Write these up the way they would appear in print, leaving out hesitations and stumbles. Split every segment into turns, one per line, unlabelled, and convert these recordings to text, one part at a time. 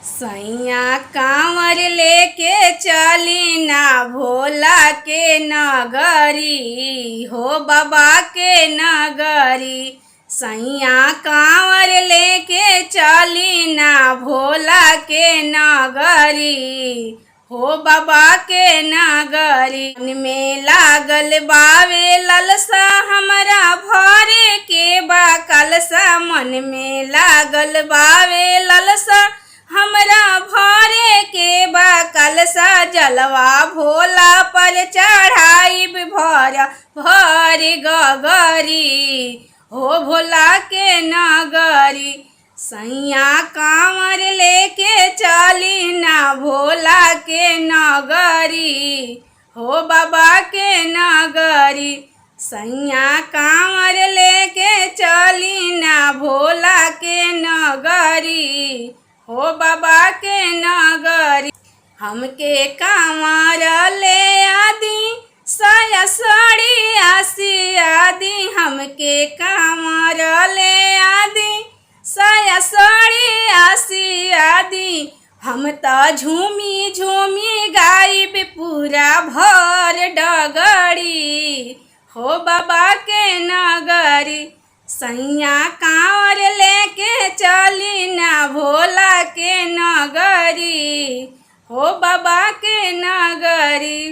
सैया कांवर लेके चली ना भोला के नगरी हो बाबा के नगरी। सैया कांवर लेके चली ना भोला के नगरी हो बाबा के नगरी। मन में लागल बावे ललसा हमरा भरे के बा कलसा। मन में लागल बावे ललसा हमरा भरे के बा कलसा। जलवा भोला पर चढ़ाई भर भर गगरी हो भोला के नगरी। सैया कांवर लेके चली ना भोला के नगरी हो बाबा के नगरी। सैया कांवर लेके चली ना भोला के नगरी हो बाबा के नगरी। हमके कांवर ले आदि साया साड़ी आसी आदि। हमके कांवर ले आदि साया साड़ी आसी आदि। हम तो झूमी झूमी गाइब पूरा भर डगरी हो बाबा के नगरी। सैया कांवर लेके चली ना भोला के नगरी हो बाबा के नगरी।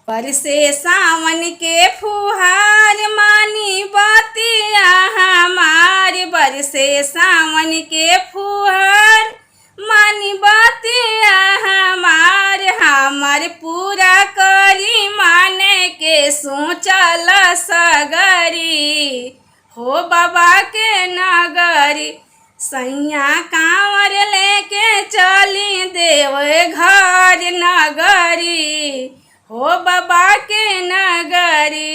बरसे सावन के फुहार मानी बतिया हमार। बरसे सावन के फुहार मानी बतिया हमार। हमार पूरा करी माने के सोचल सगरी हो बाबा के नगरी। सैया कांवर लेके चली देवघर नगरी हो बाबा के नगरी।